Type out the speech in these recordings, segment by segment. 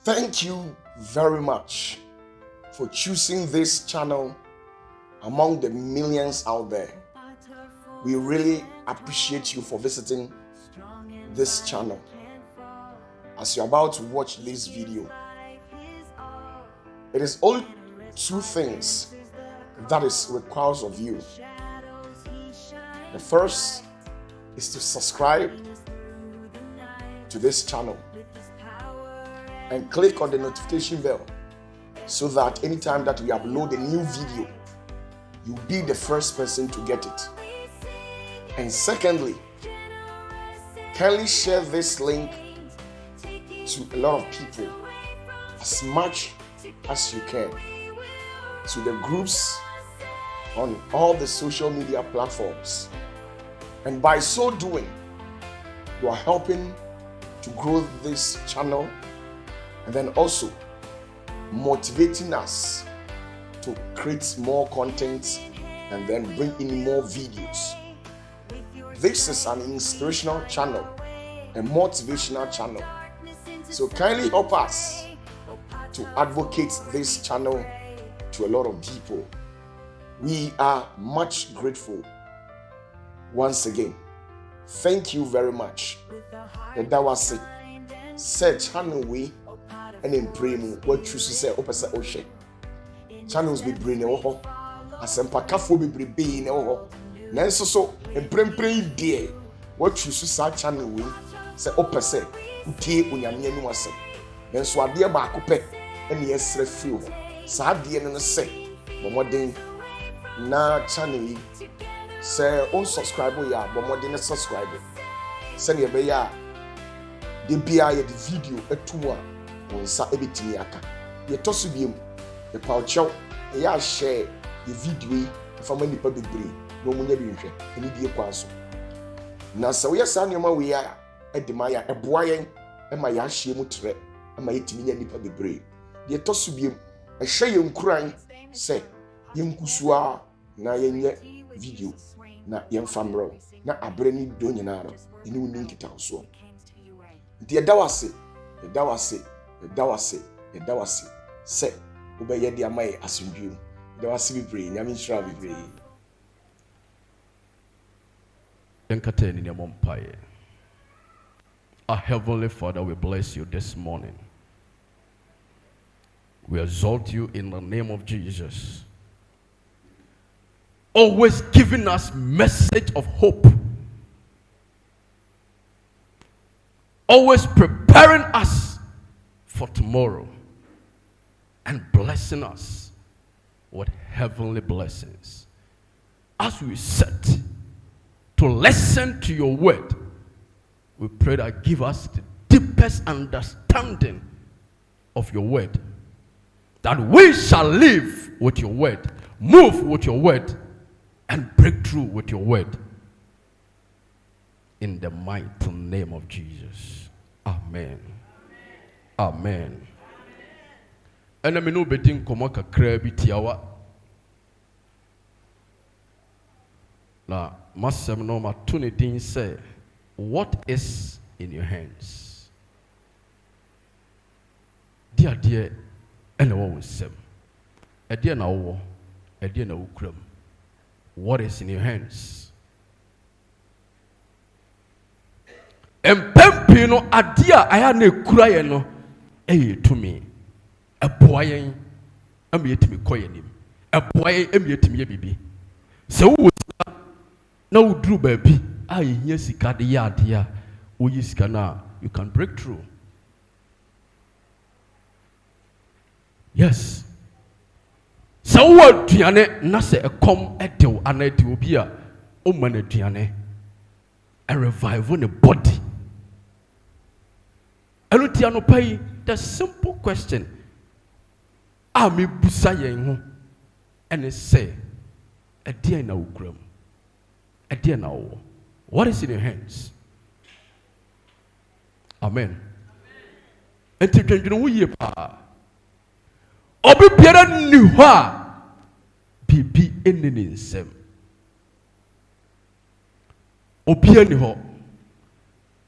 Thank you very much for choosing this channel among the millions out there. We really appreciate you for visiting this channel. As you're about to watch this video, it is only two things that is required of you. The first is to subscribe to this channel and click on the notification bell so that anytime that we upload a new video, you'll be the first person to get it. And secondly, kindly share this link to a lot of people as much as you can, to the groups on all the social media platforms. And by so doing, you are helping to grow this channel and then also motivating us to create more content and then bring in more videos. This is an inspirational channel, a motivational channel. So kindly help us to advocate this channel to a lot of people. We are much grateful. Once again, thank you very much. That was it. Say channel we and in pray what you say opposite oshe. Channels be bring oho. Asempa kafo be be in oho. Nanso so in pray dear what you say channel we say opposite utie unyame anu asem. Nanso ade ba akopɛ ene yesre feel. Sa ade no say bomoden na channel yi say unsubscribe ya bomoden subscribe. Send ye be ya de bia ye the video etu a wonsa ebetimi aka. Ye toso biem e pauchew e ya share the video from nipa bebre no munya bi nhwe eni die kwanso. Na se we sa nyoma we ya edima ya eboa yen e ma ya hye mu tre e ma yetimi nya nipa bebre. Ye toso biem e hye ye nkuran se ye nkusua na ye nye video na ye mfamro na abre ni do nyina ro eni woni nkita so. Nti edawase se obeye dia mai asundwem edawase bibre nyame nshira bibre enkata ni mompaye. Our Heavenly Father, we bless you this morning. We exalt you in the name of Jesus. Always giving us message of hope. Always preparing us for tomorrow and blessing us with heavenly blessings. As we set to listen to your word, we pray that give us the deepest understanding of your word, that we shall live with your word, move with your word, and break through with your word. In the mighty name of Jesus. Amen. Amen. And I mean, no betting komo kakra bi tiawa. Na masem no ma tuni din say, what is in your hands? Dear, and I will say, a dear na wo, a dear na ukram. What is in your hands? Empempi no adia aya na ekura ye no tumi eboa yen am yetimi koye nim eboa yen am yetimi ye bibi se wo sika na uduru ba bi a yehia sika de ya ade a wo yi sika na you can break through. Yes, se wo aduane na se ekom edew ana de obi a o ma na aduane and revive on the body. The simple question Ami busa yen ho and say a dear na ukram a dear na wo. What is in your hands? Amen. And to dwendwene wo ye pa obi biara ni ho a bibi enni nsem obi ani ho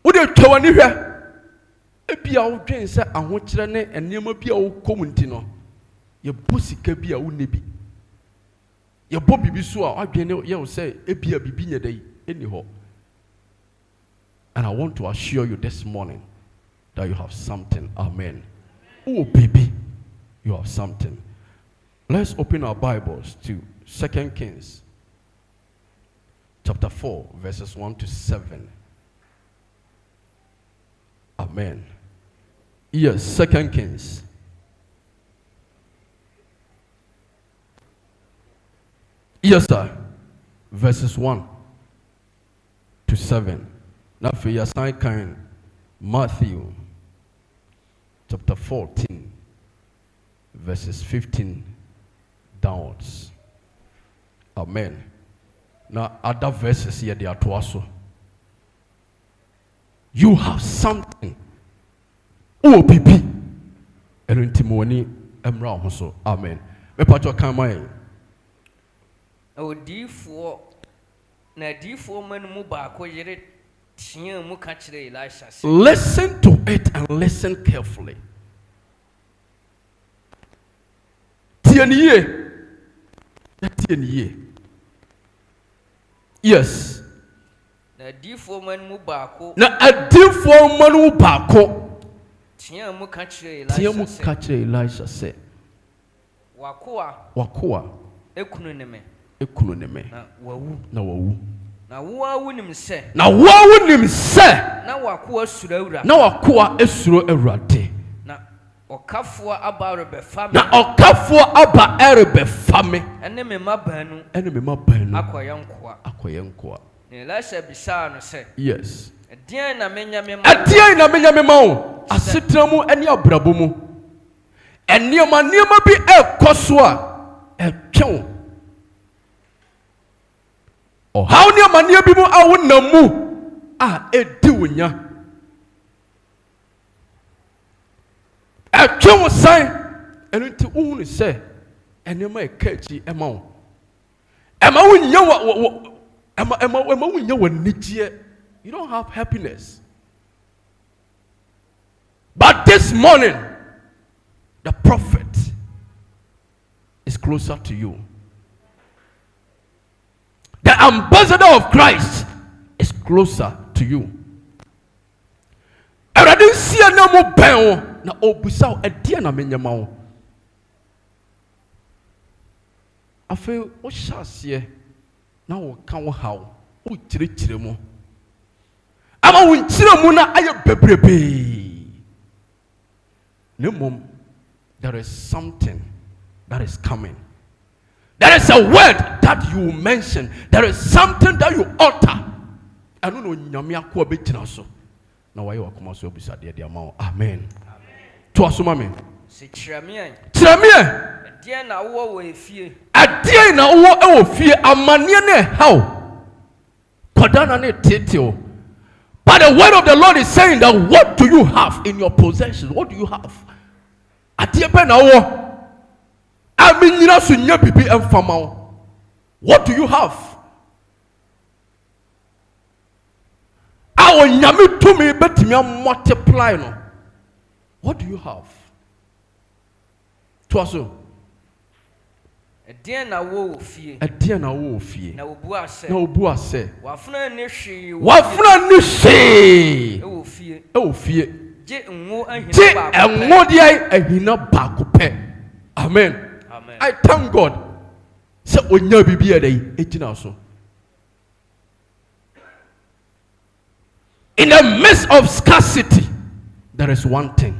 wo de twawani hwe Ebia wo dwen se ahokyere ne enema bia wo komunti no. Ye bosika bia wo nebi. Ye bo bibi so a adwen ne ye wo se ebia bibi nyedai eni ho. And I want to assure you this morning that you have something. Amen. Oh baby, you have something. Let's open our Bibles to 2 Kings chapter 4 verses 1 to 7. Amen. Yes, 2 Kings. Yes, sir. Verses 1 to 7. Now for your sign kind, Matthew chapter 14, verses 15 downwards. Amen. Now other verses here they are to also. You have something. Oh, baby. And Timoni Emra also. Amen. Me pato kamai. Oh, D4 na D4 man mu ba ko yere tia mu ka kire Elisha. Listen to it and listen carefully. Tieniye. Tieniye. Yes. Na D4 man mu ba ko. Na D4 man mu ba ko. Tia mu ka kire Elisha. Tia mu ka kire Elisha say. Wakoa. Ekunu ne me. Na wawu. Na wo wunim se. Na wakoa suro awura. Na wakoa esuro awurade. Na okafo aba rebe fami. Na okafo aba erebe fami. Ene me mabanu. Akoye nkoa. Na Elisha bisa no se. Yes. Edian na menya me ma wo. Asetena mu ene abrabo mu. Eniema bi ekoso a etwe. Oh, how near mania bimu awunamu edi wonya. Atwe sign enu ti unu se enema ekachi ema wo. Ema wunya ema wunya wanijie. You don't have happiness. But this morning the prophet is closer to you. The ambassador of Christ is closer to you. I didn't see a no more pen na obusa a dear na menyama. I feel what shall see now can how o chirechiremo. Ama won chiremo na aye bebrebe. No mom, there is something that is coming. There is a word that you mention. There is something that you utter. I don't know nyamia ko betina so. Na waye wakoma so obisa de ama. Amen. To asoma me. Se tiramie. Dia na wo efie. Adia na wo fie amane na how. Kodana ne teteo. But the word of the Lord is saying that what do you have in your possession? What do you have? Adia pe na wo what do you have? Our nyami to me bet me multiply no. What do you have? To aso. Edian na wo fie. Na obu ase. Wafuna ne hwe. Ewo fie. Je nwo ahina ba ko pe. Amen. I thank God. Say onya bibia dey ejina so. In the midst of scarcity, there is one thing.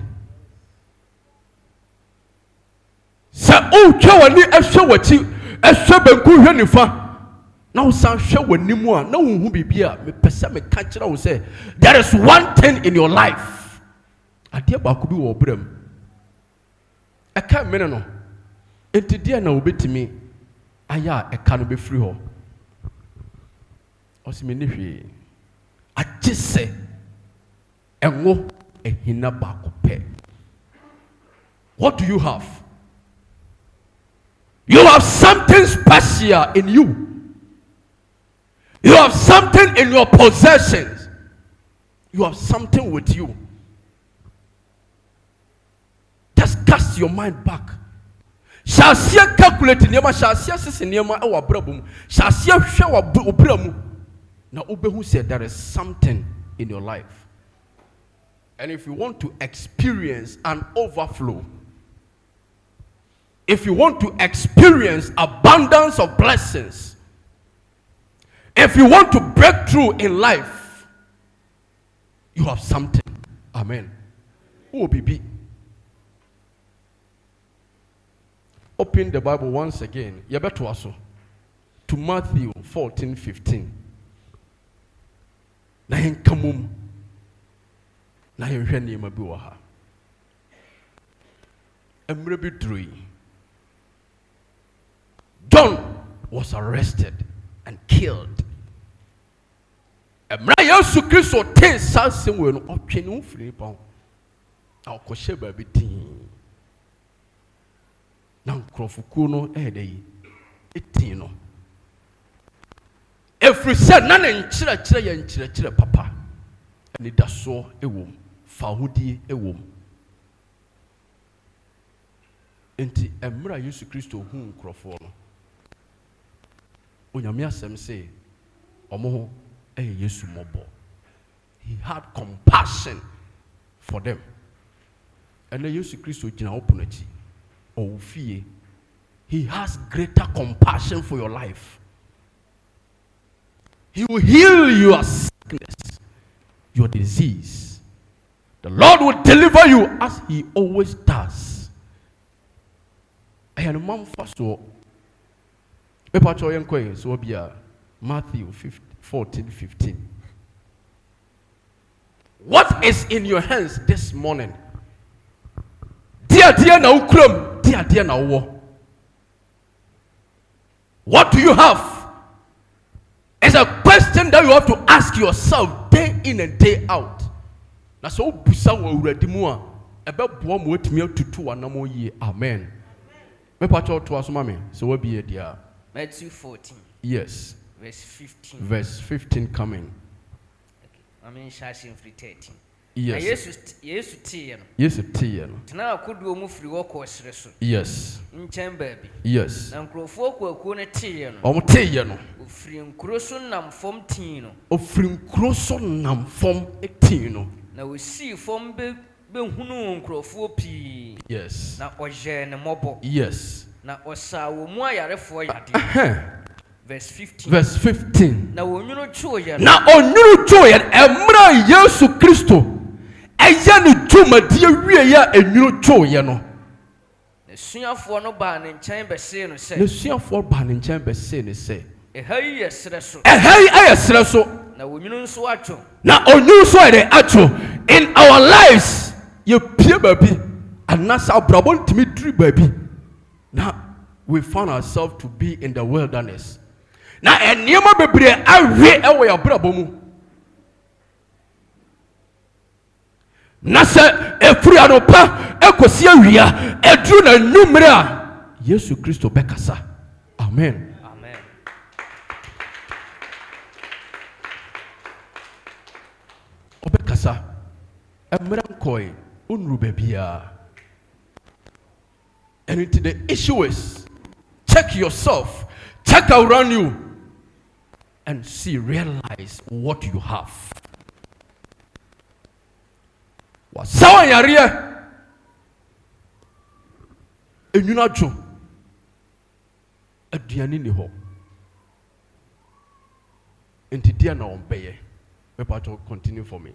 Say o twa wani ehwe wachi ehwe banku hwe nifa. Na wo san hwe wani mu a na wo hu bibia me pese me ka kira wo say there is one thing in your life. Ade ba ko bi wo bram. Eka mene no. Enti dia na obetimi aya eka no be free ho. Osime ni hwe. Agise enwo ehina ba ko pe. What do you have? You have something special in you. You have something in your possessions. You have something with you. cast your mind back. Shasia calculate niema, shasia sisi niema ewa brabum, shasia shewa obramu. Now Ubehu said there is something in your life. And if you want to experience an overflow, if you want to experience abundance of blessings, if you want to break through in life, you have something. Amen. Who will be? Open the Bible once again. You better also to Matthew 14:15. Na henkamum na henhwe niema bi wo ha. Emre bi drui. John was arrested and killed. Emra Yesu Kristo ten sansen we no otwe no firi pon. Akɔhyɛ baabi tin. Na nkrɔfokuo no ɛdɛyi etin no. Every said na ne nkyerɛkyerɛ yɛ nkyerɛkyerɛ papa. Ani daso ewom, fahodie ewom. Enti emra Yesu Kristo hu nkrɔfo no. Onyame asɛm sɛ ɔmo ho ɛyɛ Yesu mɔbɔ. He had compassion for them. And Yesu Kristo gyina open akyi. Ɔwofie. He has greater compassion for your life. He will heal your sickness, your disease. The Lord will deliver you as he always does. And man first so be Matthew 14:15. What is in your hands this morning? Dear na ukrom, dear na wo. What do you have? It's a question that you have to ask yourself day in and day out. Na so busa wo uradi mu a ebe boa mo etimi atutu anamo yi. Amen. Me pacho to asoma me. So we be there. Matthew 14. Yes. Verse 15. Verse 15 coming. Okay. I mean Shashim 13. Yes. Yesu tiye no. Yesu tiye no. Tena akoduo mu firi wo ko osere so. Yes. Nchen baabi. Yes. Na nkrofo kwakuo ne tiye no. Omo tiye no. Ofiri nkuro so nam fom tin no. Ofiri nkuro so nam fom tin no. Na wosi fom be hunu nkrofo pi. Yes. Na oje ne mobo. Yes. Na osa wo mu ayarefo yade. Verse 15. Verse 15. Na onyunu choye. Na onyunu choye emra Yesu Kristo. Eya ne dwumadie wie ya enyunu choye no. Nesuafo no ba ne nkyɛn bɛse no sɛ. Nesuafo ba ne nkyɛn bɛse ne sɛ. Ehai yɛ srɛ so. Ehai ayɛ srɛ so. Na onyunu nso atwo. Na onyunu nso ayɛ atwo. In our lives, ye pie baabi. Anasa abrabɔ ntimi diri baabi. Na we found ourselves to be in the wilderness. Na eniema bebre awe ewo ya brabɔ mu. Na se efuri anopa ekosi awia edru na numre a Yesu Kristo bekasa. Amen. Amen. Obekasa emra nkoi unru bebia. And into the issue is check yourself, check around you and see, realize what you have. Sawa yaria enyuna jo aduane ni ho enti dia na ombeye. Me pato continue for me.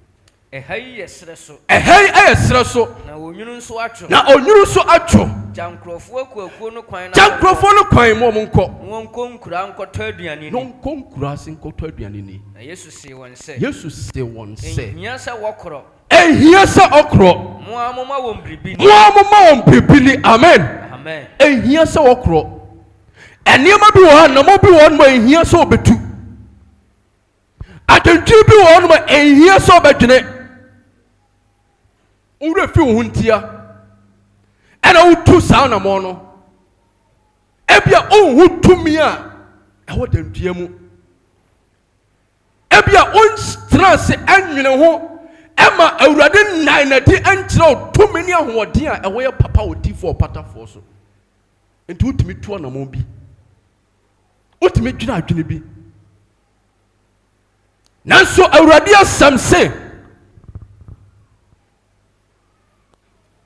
Ehai yɛ srɛ so. Ehai ayɛ srɛ so. Na onyunu nso atwo. Na onyunu nso atwo. Jankrofo akuakuo no kwan na. Jankrofo no kwan mo nkɔ. Wonko nkura nkɔtɔ aduane ni. No nkɔ nkura sin nkɔtɔ aduane ni. Na Yesu se wɔn sɛ. Yesu se wɔn sɛ. Ehia sɛ wɔkorɔ. Ehia sɛ ɔkorɔ. Mo amoma wɔn biribi ni. Mo amoma wɔn biribi ni. Amen. Amen. Ehia sɛ ɔkorɔ. Eniema bi wɔ ha na mo bi wɔ no ehia sɛ obetu. Atentwi bi wɔ no ehia sɛ obedwene. Ure fi wo huntia ena utu saa na mo no ebia onhu tumi a ewo dantua mu ebia on stress enwene ho Emma, already 90 and too many of what dear away papa would tea for pata for so. And to me to an amobi. What me do not be? Now so already some say.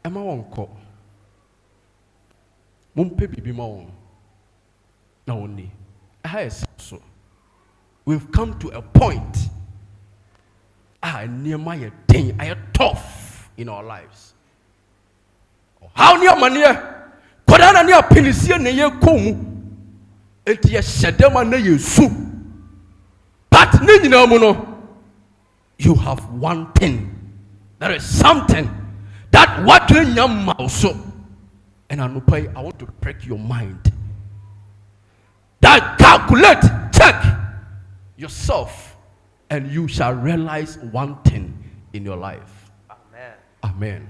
Emma won't call. Mumpe bibi ma now only. So we've come to a point. Near my thing, I am tough in our lives. How near mania? Kodana near Penisia near Kum. And ye Shadema near soup. But Ninamono, you have one thing. There is something that what you mouse. And I want to break your mind. That calculate, check yourself, and you shall realize one thing in your life. Amen. Amen.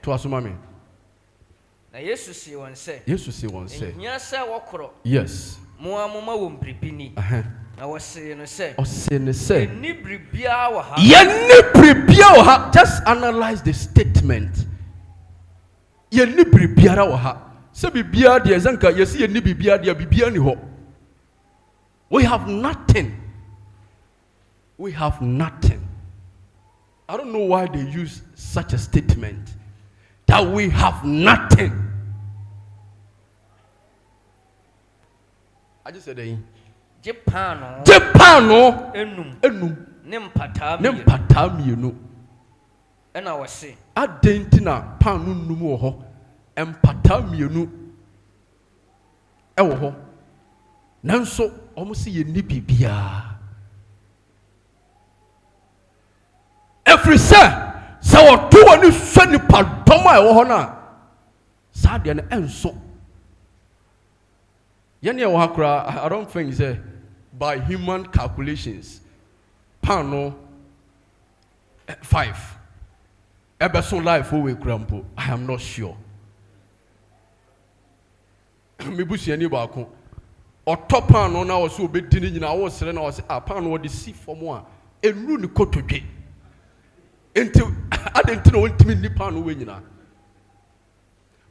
To asumami. Na Yesu si won say. Yesu si won say. Nya say wokro. Yes. Mo amoma wo mpripini. Na wo say no say. O say no say. Ni bribia wo ha. Ye ni bribia wo ha. Just analyze the statement. Ye ni bribia wo ha. Se bibia de zanka ye si ye ni bibia de bibia ni ho. We have nothing. We have nothing. I don't know why they use such a statement that we have nothing. I just said Japano enum nempata mienu. And I was say Adentina panu num ho empata mienu ewo ho. Nanso omo se ye ni bibia. Every say so to one sani padoma ewo ho na. Sa de na enso. Yene ewo hakra I don't think say by human calculations pano 5 ebeso life we krampo. I am not sure. Me busi ani ba ko ọtọ pan na wọ so obedi ni nyina wọ sere na wọ se pan wọ de si fom a enru ni kotodwe enti adenti na wontimi ni pan wọ nyina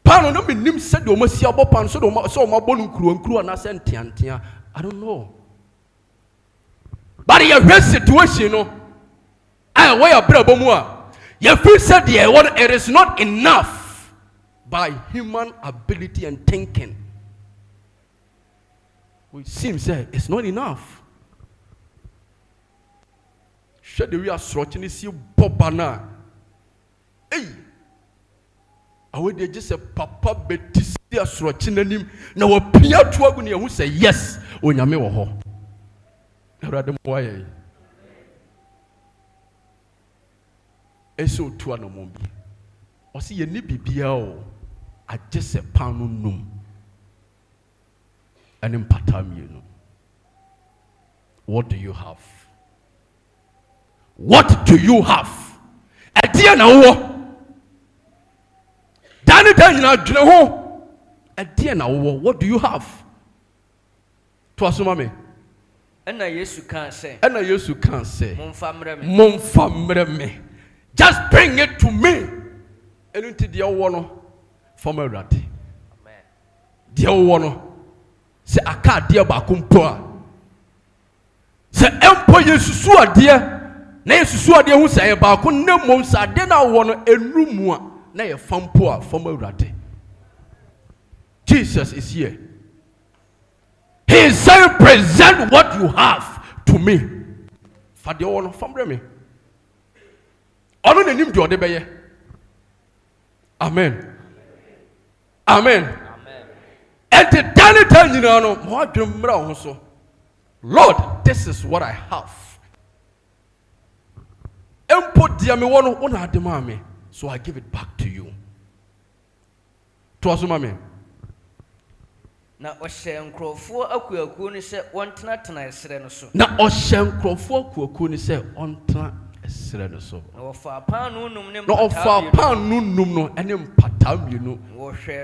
pan no me nim se de o masi abọ pan so de o ma bọ nkuru na se ntiantia I don't know but your situation no I why your brabo mu a you feel said it is not enough by human ability and thinking. It seems that it's not enough. Should we are stretching this you bobana? Hey, I would just say Papa Betis are stretching him. Now a peer to a who say yes when you may ho. Rather why? Eso to an ombi. Or see a nibi biao. I just say pound num. And in Patam, you know. What do you have? What do you have? A dear now. Danny Daniel, a dear now. What do you have? To Asumame. And I Yesu can't say. And I Yesu can't say. Mon family. Just bring it to me. And into the one from a rat. Amen. The one. Se aka dia ba kumpo a se empo yesusu ade na yesusu ade hu se ba ko nemmom sa ade na wo no enumu a na ye fampo a fam awurade. Jesus is here. He is saying present what you have to me. Fa de wo no famre me ono nanim de ode beye. Amen. Amen. And the Danita, you know, what Lord, this is what I have. And put the one so I give it back to you. To us, mammy. Now, Ocean Crowfour, a queer said, one tonight, so. Now, Ocean Crowfour, Kuni said, on Serenoso. Or for Panum, no, for Panum, no, and in Patam, you know.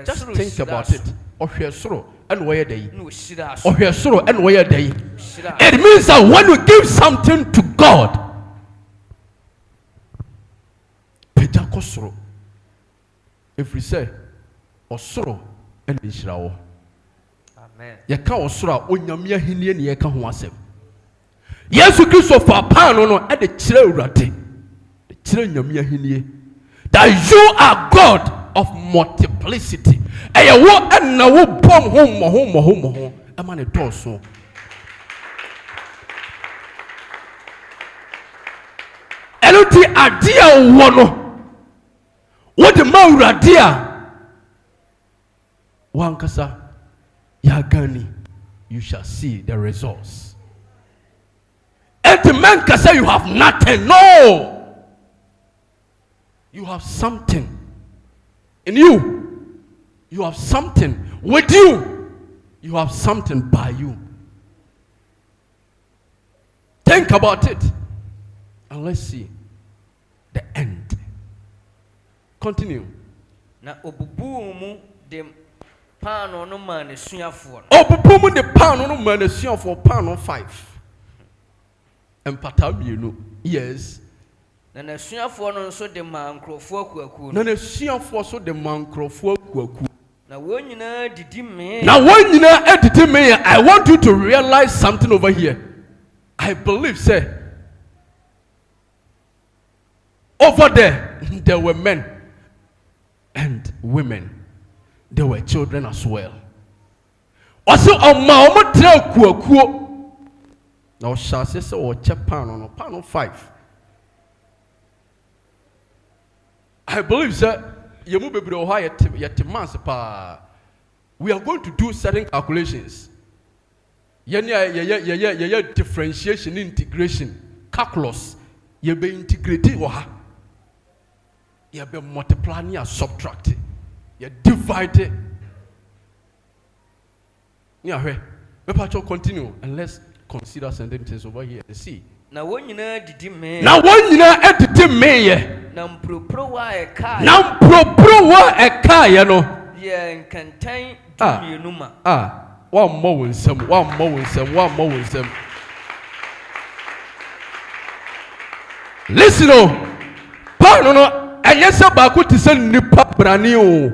Just think about it. Or share sorrow and where they. Or share sorrow and where they. It means that when you give something to God, kosoro. If we say osoro and inshirawo. Amen. Yeka osoro onyame ahenie ne yeka ho asem. Yesu Kristo fa paano no e de kire urade. De kire nyame ahenie. That you are God of multiplicity. Eye wo na wo bom ho e ma ne doso. Eluti adia wo no. Wo de ma urade a wankasa ya gani, you shall see the results. And the man can say you have nothing. No. You have something in you. You have something with you. You have something by you. Think about it. And let's see the end. Continue. Na obubu mu de paano no man esuafo. Obubu mu de paano no man esuafo paano 5. Empata mienu. Yes. Na esuafo no nso de mankrofo akuaku. Na esuafo so de mankrofo akuaku. Na wonyina didi me. Now wonyina edidi me. I want you to realize something over here. I believe say over there were men and women. There were children as well. Also oma omo tra akuakuo. Now shall say so pan 5. I believe that we are going to do certain calculations. Differentiation, integration, calculus. You be integrating or you be multiplying or subtracting. You divide it. Yeah, we continue and let's consider certain things over here and see. Na wonyina didi me. Na wonyina edidi me ye. Na mpropro wa eka. Na mpropro wa eka ye no. Ye nkantan dumienu ma. Wa mo wonsem. Listen o. Paano no enye se ba ko ti se nipa brani o.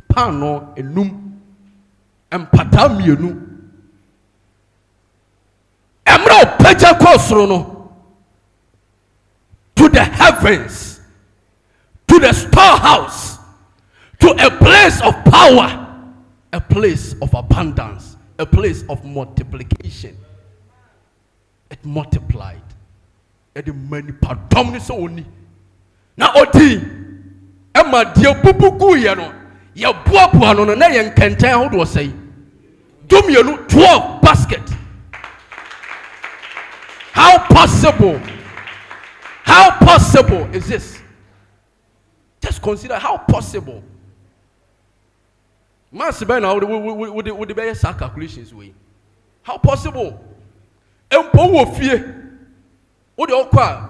Paano enum. Empata mienu. To the heavens, to the storehouse, to a place of power, a place of abundance, a place of multiplication. It multiplied. It many predominance only. Now, oti, Emma, dear Pupuku, your Buapuano, and I can tell how to say, do me 12 basket. How possible? How possible is this? Just consider how possible. Master Ben, would the best calculations way? How possible?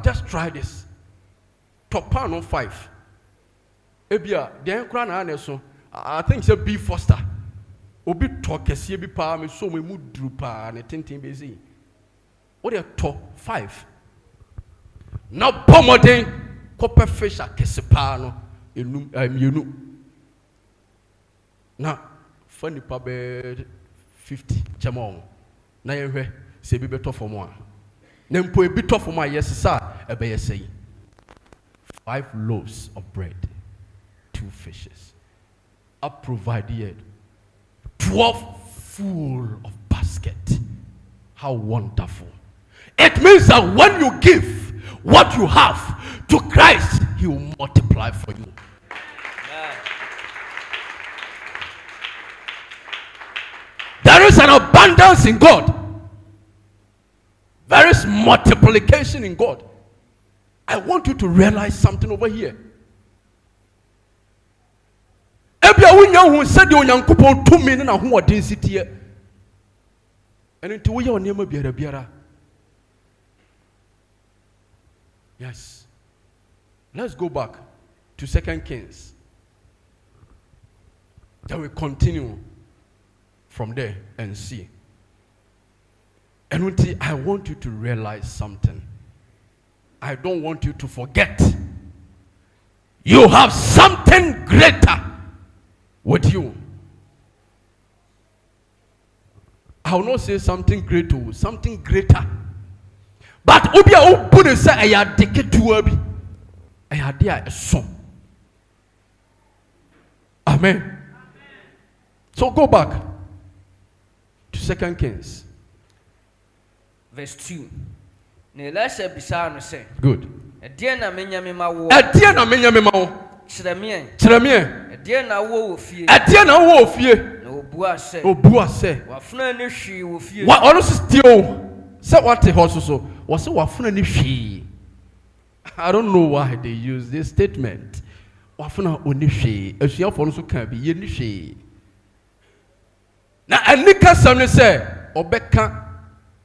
Just try this. Top pan 5. Ebia, the crown so I think it's a B Foster. Obi talk a CB palm, so we mood drupa and a tintin busy. What are top 5? Now, pomodin, copper fish at Kesepano, you now, funny pabed 50 jamon. Now, you say be better for more. Then put a bit of for my yes, sir, a bear say 5 loaves of bread, 2 fishes. I provided 12 full of basket. How wonderful. It means that when you give what you have to Christ, He will multiply for you. There is an abundance in God. There is multiplication in God. I want you to realize something over here. Ebia wunya hu said onyankopon tumi na ho odensity e. Eno nti wo ye onema biara. Yes. Let's go back to 2 Kings. Then we continue from there and see. And I want you to realize something. I don't want you to forget. You have something greater with you. I will not say something great, something greater. But Obia Obu say I had decay to Obi. I had a song. Amen. So go back to 2 Kings. Verse 2. Ne Elisha bisa no say. Good. Ɛdeɛ na menya me ma wo. Ɛdeɛ na menya me ma wo. Kyerɛ me. Kyerɛ me. Ɛdeɛ na wo fie. Ɛdeɛ na wo fie. Na obua sɛ. Obua sɛ. Wafuna ne hwee wo fie. Wa ɔno so tie o. Sɛ wate hɔ so. Wɔsɛ wafuna ne hwee. I don't know why they use this statement. Wafuna oni hwee. Asuafo no so ka bi ye ni hwee. Na anika sam ne sɛ ɔbɛka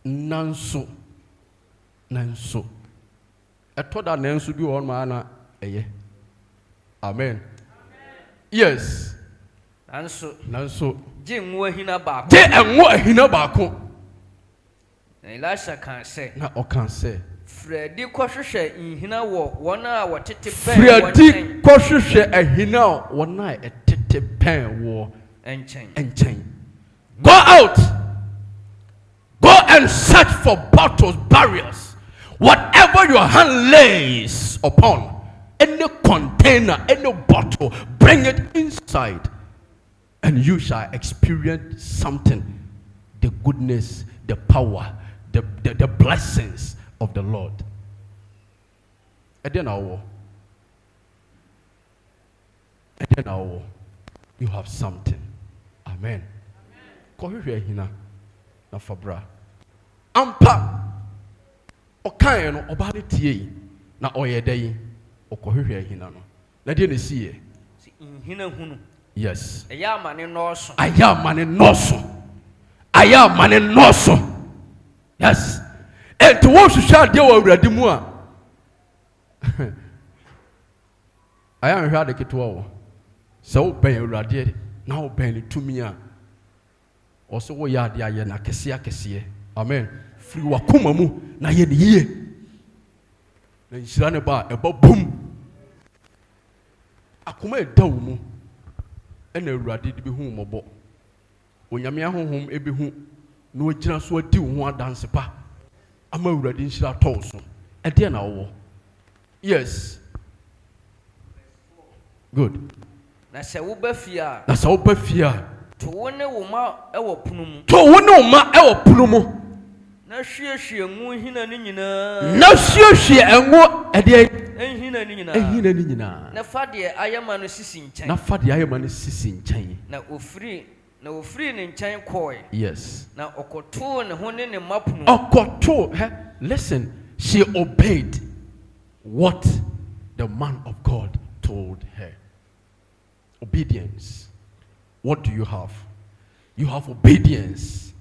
nanso. Ɛtɔ da nanso bi wɔ ma na ɛyɛ. Amen. Yes. Nanso. Je nwo ahina baako. Je enwo ahina baako. Na Elisha kan sɛ. Na ɔkan sɛ. Fredi kɔhwehwɛ nhina wɔ wɔn a wɔtete pɛn wɔn nkyɛn. Fredi kɔhwehwɛ ahina wɔn a ɛtete pɛn wɔ nkyɛn. Go out. Go and search for battles, barriers. Whatever your hand lays upon, any container, any bottle, bring it inside, and you shall experience something. The goodness, the power, the blessings of the Lord. And then you have something. Amen. Na fabra ampa okan no oba ne tie na oyedai okohwehwe hina no na de ne sie nhina hunu. Yes, ayama ne noso. Yes, and to wo hwehwe ade wo awurade mu a ayam hwa de keto wo so wo ben awurade na wo ben ne tumi a also wo ya de aye na kese. Amen. Free wakuma mu na ye ne yie. Na nhyira ne ba eba bum. Akoma eda wo mu. Ena awurade de be hu mobo. Onyame ahohom ebe hu na ogyina so adi wo ho adanse pa. Ama awurade nhyira tɔw so. Ede na wo. Yes. Good. Na sɛ wo ba fie a. To wo ne wo ma ɛwɔ pono mu. Na hwiehwie ngu hina ne nyinaa. Ehina ne nyinaa. Na fa de ayama no sisi nkyɛn. Na ofiri ne nkyɛn kɔe. Yes. Na ɔkɔtoo ne ho ne ne mapono. Listen, she obeyed what the man of God told her. Obedience. What do you have? You have obedience.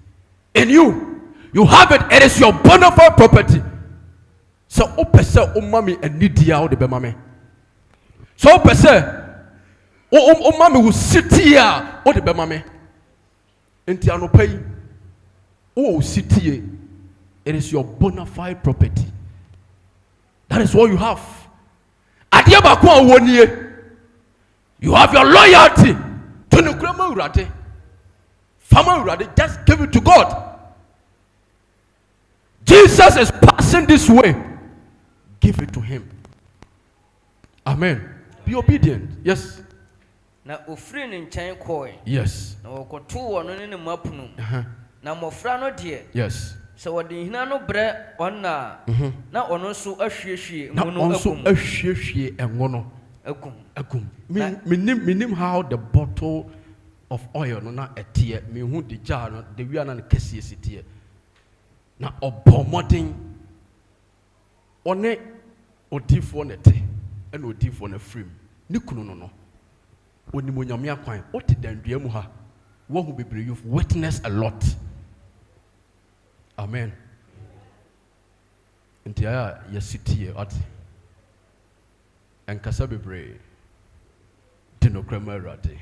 In you. You have it. It is your bona fide property. So, opese umami enidia o de be mame. So, opese umami will sit here o de be mame. Enti anopai o sit here. It is your bona fide property. That is what you have. Adia ba ko awoniye. You have your loyalty to the grandma urade. Farmer urade, just give it to God. Jesus is passing this way. Give it to him. Amen. Be obedient. Yes. Na ofri ne nkyɛn kɔe. Yes. Na wɔkɔtoo wɔn ne mapono. Na mmɔfra no deɛ. Yes. So wɔde hina no brɛ ɔna. Na ɔno nso ahwiehwie ngo no agum. Minim how the bottle of oil no na etie. Me hu the jar no the wi na kɛseɛ sitie. Na obomodin one odifo nete ena odifo na frame ni kunu no onimonyame akwan ote dandua mu ha wo hu bebre you've witnessed a lot. Amen. Ntia ya sitie at enkasa bebre dinokrama rade.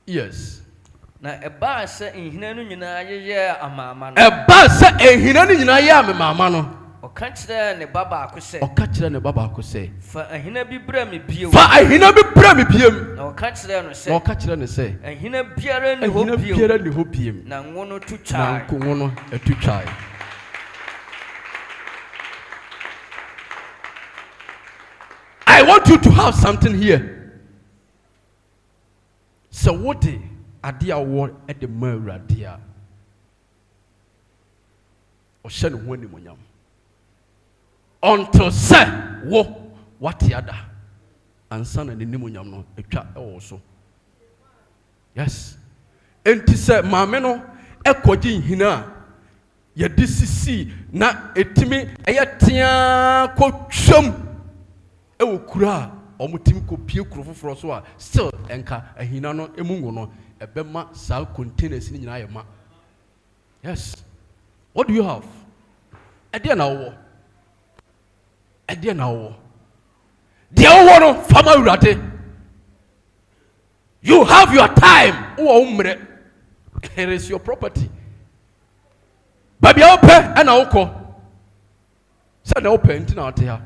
Yes. Na eba sɛ nhina no nyinaa yeyɛ amaama no. Eba sɛ ehina no nyinaa yɛ amama no. ɔka kyerɛ ne baba akosɛ ɔka kyerɛ ne baba akosɛ fa ahina bi brɛ me bio fa ahina bi brɛ me biem na ɔka kyerɛ no na sɛ ɔka kyerɛ ne sɛ ahina biara ne hɔ ahina bio biara ne hɔ biem na ngo no tu na twae nkonwo no atu twae. I want you to have something here. So what the idea war at the murder dear? Or shall one demonium? Until say what the other and son and the demonium no a chat also. Yes. And to say mameno equity hina ya DCC na etimi ayatia ko chum. Ewo kura omutim ko pie kuro foforo so a still enka ahina no emungo no ebema sa containers ni nyina yema. Yes. What do you have? Ede na wo. Ede na wo. De wo no fama urade. You have your time. Wo umre. It is your property. Baby ope na woko. Say na ope nti na ote ha.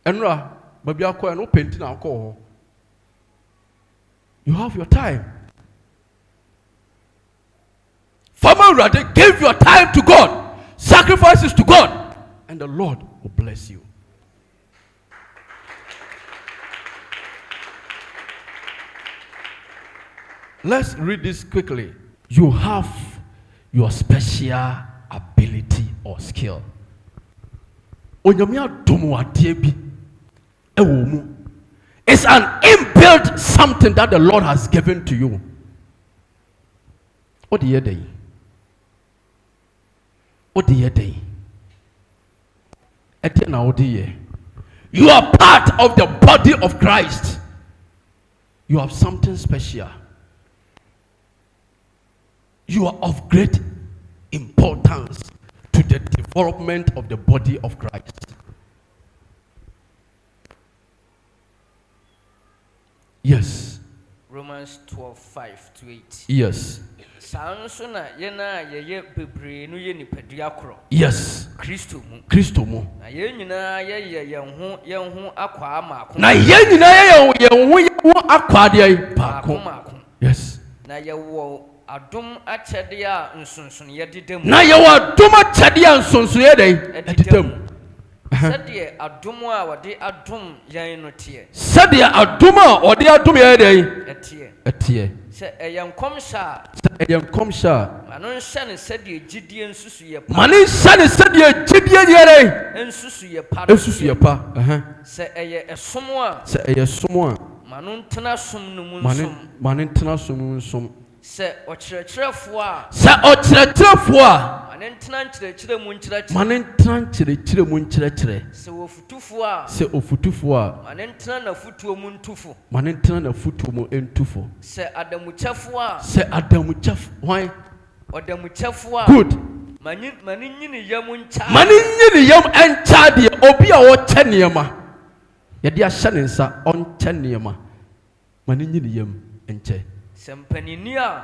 Enra, baby, I call no painting. I'll call. You have your time. Farmer rather give your time to God, sacrifices to God, and the Lord will bless you. Let's read this quickly. You have your special ability or skill. Onyamia domo adie bi. It's an inbuilt something that the Lord has given to you. What do you do? What do you do? You are part of the body of Christ. You have something special. You are of great importance to the development of the body of Christ. Yes. Romans 12:5-8. Yes. Yes. Kristo mu. Na yen nyina ye ho akwa maako. Na yen nyina ye ho akwa de paako. Yes. Na ye wo adom akyɛde a nsonsonoyɛ dedam. Na ye wo adom akyɛde a nsonsonoyɛ dedam. Sɛdeɛ adom a wɔde adom yɛn no teɛ. Sɛdeɛ adom a wɔde adom yɛn dɛn? Ɛteɛ. Sɛ ɛyɛ nkɔmhyɛ a. Sɛ ɛyɛ nkɔmhyɛ a. Ma no nhyɛ ne sɛdeɛ gyidie nsusuyɛ pa. Ma no nhyɛ ne sɛdeɛ gyidie yɛ dɛn? Nsusuyɛ pa. Nsusuyɛ pa. Sɛ ɛyɛ ɛsom a. Sɛ ɛyɛ som a. Ma no ntena som no mu nsom. Ma no ntena som no mu nsom. Sɛ ɔkyerɛkyerɛfoɔ a. Sɛ ɔkyerɛkyerɛfoɔ a. Ma no ntena nkyerɛkyerɛ mu nkyerɛkyerɛ. Ma no ntena nkyerɛkyerɛ mu nkyerɛkyerɛ. Sɛ ofutufoɔ a. Sɛ ofutufoɔ a. Ma no ntena n'afutuo mu ntufo. Ma no ntena n'afutuo mu ntufo. Sɛ adamukyɛfoɔ a. Sɛ adamukyɛfoɔ hwan? Ɔdamukyɛfoɔ a. Good. Ma no nyini yam nkyɛ. Ma no nyini yam nkyɛ deɛ obi a wɔkyɛ nneɛma. Yɛde ahyɛ ne nsa ɔnkyɛ nneɛma. Ma no nyini yam nkyɛ. Sɛ mpanyini a.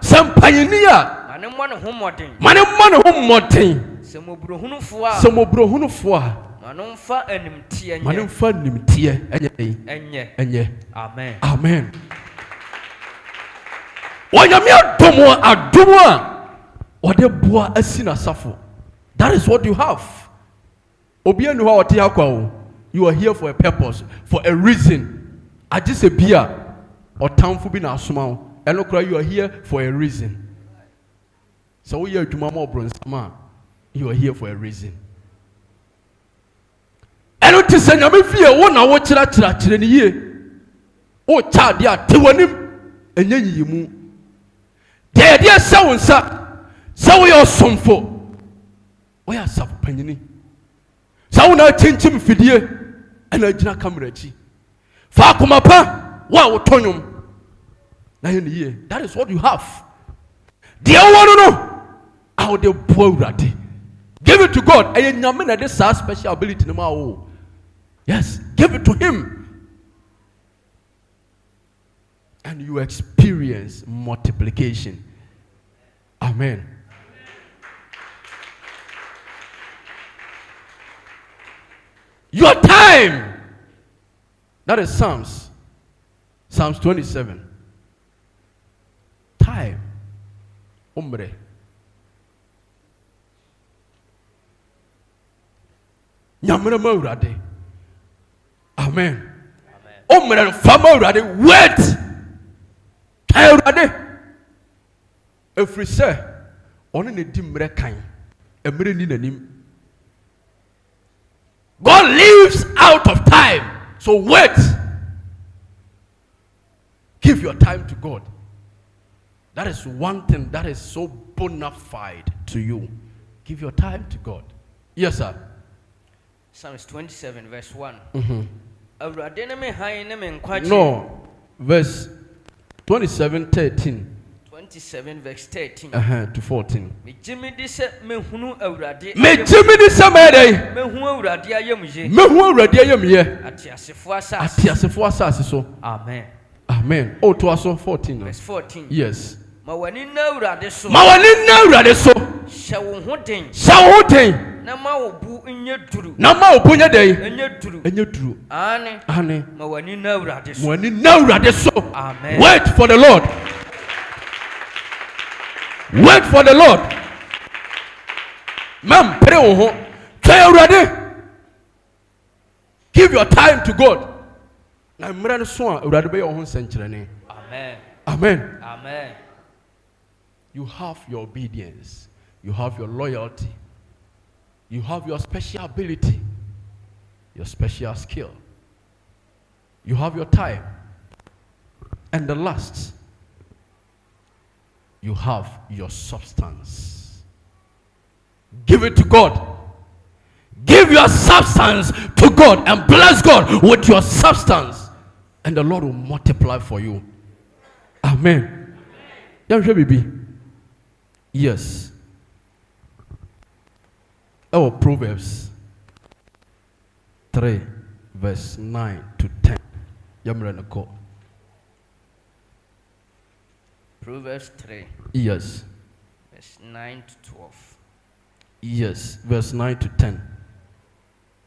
Ma no mmɔ ne ho mmɔden. Ma no mmɔ ne ho mmɔden. Sɛ mmɔborɔhunufoɔ a. Sɛ mmɔborɔhunufoɔ a. Ma no mfa animteɛ nyɛ. Ma no mfa animteɛ ɛnyɛ. Amen. Amen. Wɔnyame adom a ɔde boa asi n'asafo. That is what you have. Obi anu hɔ a ɔte akwa o. You are here for a purpose, for a reason. Agye sɛ bia ɔtamfo bi na asoma wo. Ɛno kora you are here for a reason. So woyɛ adwuma ma ɔbrɔnsam a you are here for a reason. Ɛno te sɛ nyame fie wo na wo kyerɛkyerɛ ne yie. Wo kyɛ adeɛ a te w'anim ɛnyɛ yiyimu. Deɛ yɛde ɛhyɛ wo nsa sɛ woyɛ ɔsomfo woyɛ asafo panyini sɛ wo na akyinkyim fidie ɛna agyina kamera akyi fa akoma pa wo a wotɔ nnwom na yɛ ne yie. That is what you have. Deɛ wowɔ no a wode boa Awurade. Give it to God. Ɛyɛ nyame na ɛde saa special ability no ma wo. Yes, give it to him and you experience multiplication. Amen. Your time. That is Psalms 27. Time. Hombre. Nyamere mawurade. Amen. Omre fama urade wait. Time urade. Efri se ono ne di mre kan. Emre ni nanim. God lives out of time. So wait. Give your time to God. That is one thing that is so bona fide to you. Give your time to God. Yes, sir. Psalms 27 verse 1. No. Verse 27, 13. 27 verse 13. To 14. Me Jimmy dise mehunu awurade. Me Jimmy dise mede. Mehu awurade ayamye. Mehu awurade ayamye. Atiasefo asase. Atiasefo asase so. Amen. Amen. Oh, to us 14. Verse 14. Yes. Mawani na awurade so. Mawani na awurade so. Shawo hoden. Shawo hoden. Na ma obu nye duru. Na ma obu nye dey. Enye duru. Enye duru. Ane. Ane. Mawani na awurade so. Mawani na awurade so. Amen. Wait for the Lord. Wait for the Lord. Mam pray ho. Try awurade. Give your time to God. Na mra no so a awurade be your ho nsenkyerene. Amen. Amen. Amen. You have your obedience. You have your loyalty. You have your special ability. Your special skill. You have your time. And the last, you have your substance. Give it to God. Give your substance to God and bless God with your substance. And the Lord will multiply for you. Amen. Baby. Yes. Oh, Proverbs 3 verse 9 to 10. Proverbs 3. Yes. Verse 9 to 12. Yes, verse 9 to 10.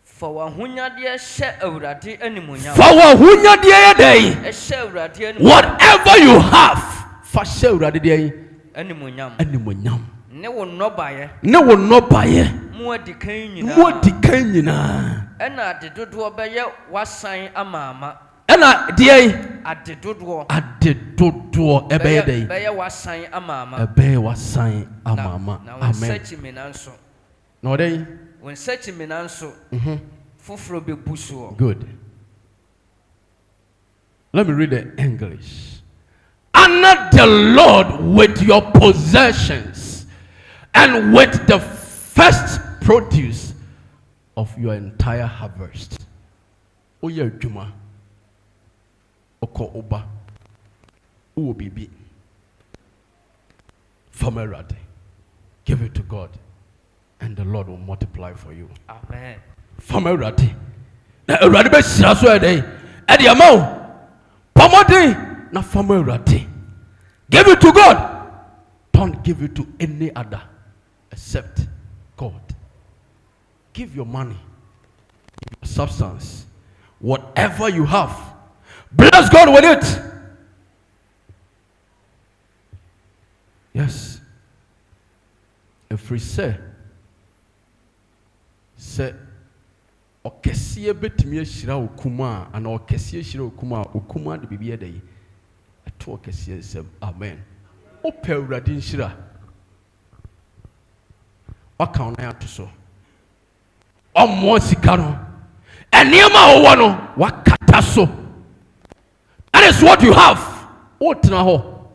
For wahunyade she awurade animunyam. For wahunyade dey. Whatever you have, for she awurade dey. Animunyam. Animunyam. Ne wo nobaye. Ne wo nobaye. Mu adikan nyina. Mu adikan nyina. Ena adedodo beye wasan amaama. Ena dey. Adedodo. Adedodo ebeye dey. Beye wasan amaama. Ebeye wasan amaama. Amen. Search me nanso. No dey. When search me nanso. Fufuro be busuo. Good. Let me read the English. Honor the Lord with your possessions and with the first produce of your entire harvest. Oya juma. Oko oba. Uwo bibi. Famerade. Give it to God. And the Lord will multiply for you. Amen. Famerade. Na erade be sira so edey. Edi amao. Pomodi na famerade. Give it to God. Don't give it to any other except God. Give your money, give your substance, whatever you have. Bless God with it. Yes. If we say okesiye betimi ehira okuma ana okesiye ehira okuma de bibie dey eto okesiye nsem. Amen. Ope awurade nhira waka ona ya to so omo sika no eniema owo no wakata so. That is what you have. What ho?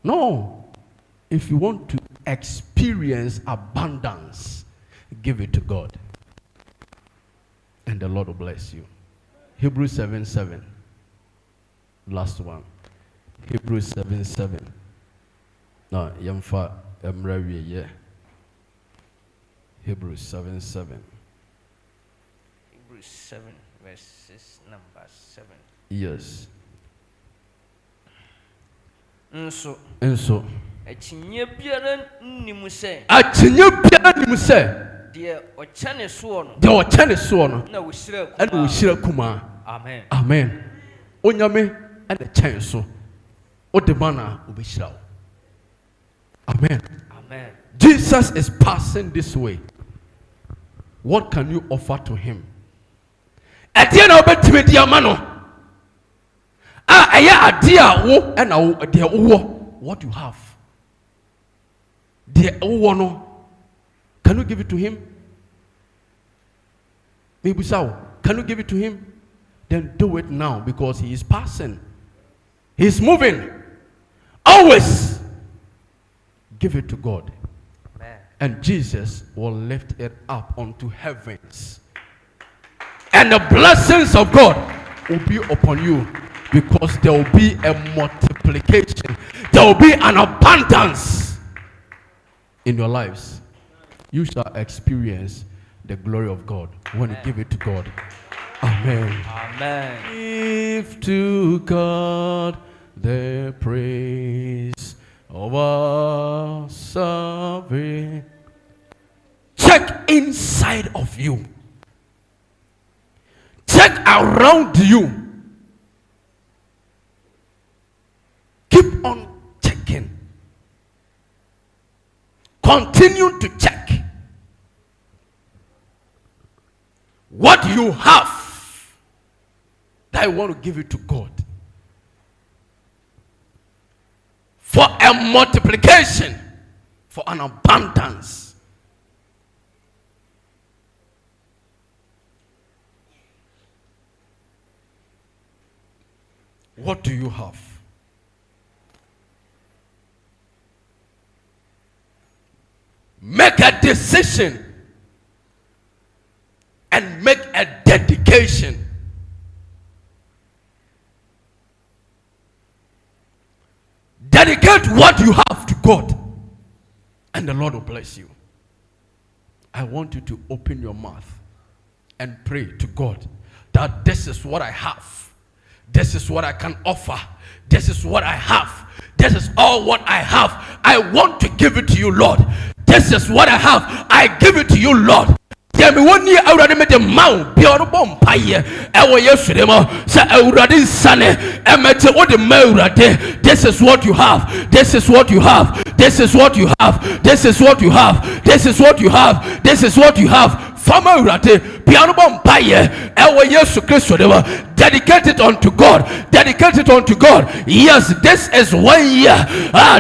No. If you want to experience abundance, give it to God. And the Lord will bless you. Hebrews 7:7. Last one. Hebrews 7:7. No, yamfa emrawie ye. Hebrews 7:7. Hebrews 7 verses number 7. Yes. Nso. Achinye biara nimu se. deɛ ɔkyɛne soɔ no deɛ ɔkyɛne soɔ no na wɔhyira ɛna wɔhyira kumaa. amen Amen. Onyame ɛna kyɛn so wode ma na obɛhyira wo. Amen. amen Jesus is passing this way. What can you offer to him? Ɛdeɛ na wobɛtumi de ama no a ɛyɛ adeɛ a wo ɛna wo deɛ wowɔ. What you have, deɛ wowɔ no, can you give it to him? Maybe so. Can you give it to him? Then do it now, because he is passing. He is moving. Always give it to God. amen And Jesus will lift it up onto heavens. And the blessings of God will be upon you, because there will be a multiplication. There will be an abundance in your lives. You shall experience the glory of God when you give it to God. Amen. amen Give to God the praise of our salvation. Check inside of you. Check around you. Keep on checking. Continue to check. What you have, that I want to give it to God. For a multiplication, for an abundance. What do you have? Make a decision and make a dedication. Dedicate what you have to God, and the Lord will bless you. I want you to open your mouth and pray to God that this is what I have. This is what I can offer. This is what I have. This is all what I have. I want to give it to you, Lord. This is what I have. I give it to you, Lord. Tell me one year already made the mount be on a bomb pie. I will yesterday, say already sunny. And met what the maurade. This is what you have. This is what you have. This is what you have. This is what you have. This is what you have. This is what you have. Farmer rate, piano bomb pie. I will yes to Christ. Dedicate it unto God. Dedicate it unto God. Yes, this is 1 year.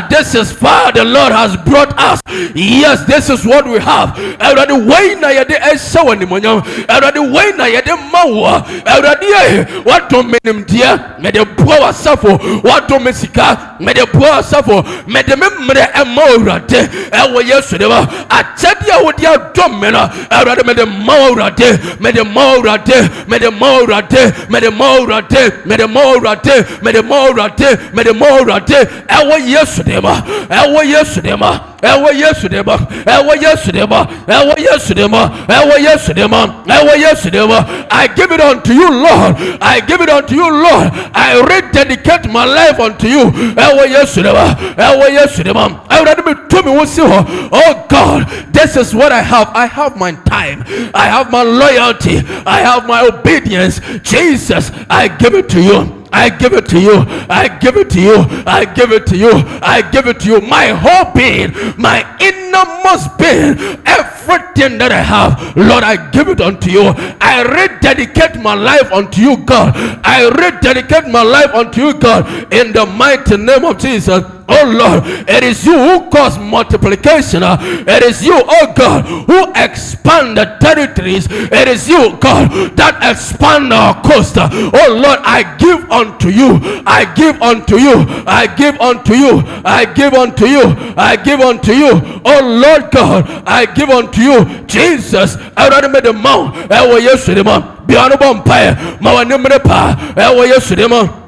This is far the Lord has brought us. Yes, this is what we have. Already way na yede esawa ni monyam. Already way na yede mawa. Already what do menim dia? Me de boa safo. What do mesika? Me de boa safo. Me de memre emorate. Ewo yesu deba. Achedia wodia domena. Already me de maurate. Me de maurate. Me de maurate. Me de maurate. Me de maurate. Me de maurate. Me de maurate. Ewo yesu deba. Ewo yesu deba. Ewo yesu deba. Ewo yesu deba. Ewo yesu deba. Ewo yesu deba. Ewo yesu deba. I give it unto you, Lord. I give it unto you, Lord. I rededicate my life unto you. Ewo yesu deba. Ewo yesu deba. I already be to me once. Oh God, this is what I have. I have my time. I have my loyalty. I have my obedience. Jesus, I give it to you. I give it to you. I give it to you. I give it to you. I give it to you. My whole being, my innermost being, everything that I have, Lord, I give it unto you. I rededicate my life unto you, God. I rededicate my life unto you, God, in the mighty name of Jesus. Oh Lord, it is you who cause multiplication. It is you, oh God, who expand the territories. It is you, God, that expand our coast. Oh Lord, I give unto you. I give unto you. I give unto you. I give unto you. I give unto you. Oh Lord God, I give unto you. Jesus, I already made the mount. I will yesterday, man. Beyond a bonfire. My name is Pa. I will yesterday, man.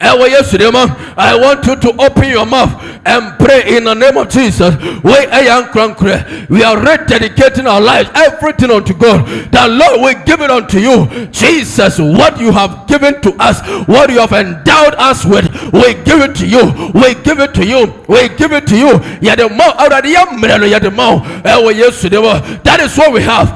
I want you to open your mouth and pray in the name of Jesus. We are rededicating our lives, everything unto God. That Lord, we give it unto you. Jesus, what you have given to us, what you have endowed us with, we give it to you. We give it to you. We give it to you. That is what we have.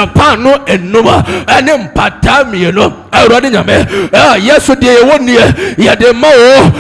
Pano enuma enim patami no awrade nyame yeso de woni ye de mawo